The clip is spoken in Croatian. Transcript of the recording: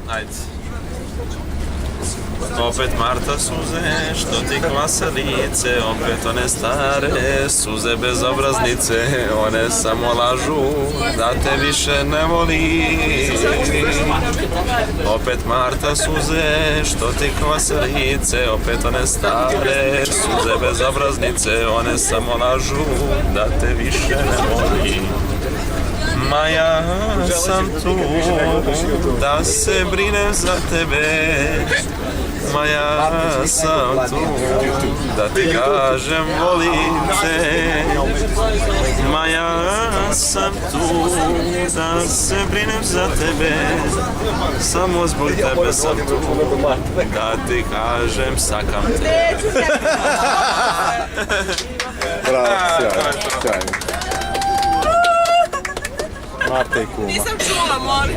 Ajde. Opet Marta suze, što ti kvase lice, opet one stare suze bezobraznice, one samo lažu da te više ne voli. Opet Marta suze, što ti kvase lice, opet one stare suze bezobraznice, one samo lažu da te više ne voli. Ma ja sam tu da se brinem za tebe, ma ja sam tu da ti kažem volim te, ma ja sam tu da se brinem za tebe, samo zbog tebe sam tu da ti kažem sakam te. Bravo, sjajno. Marta i kuma. Nisam čula, molim.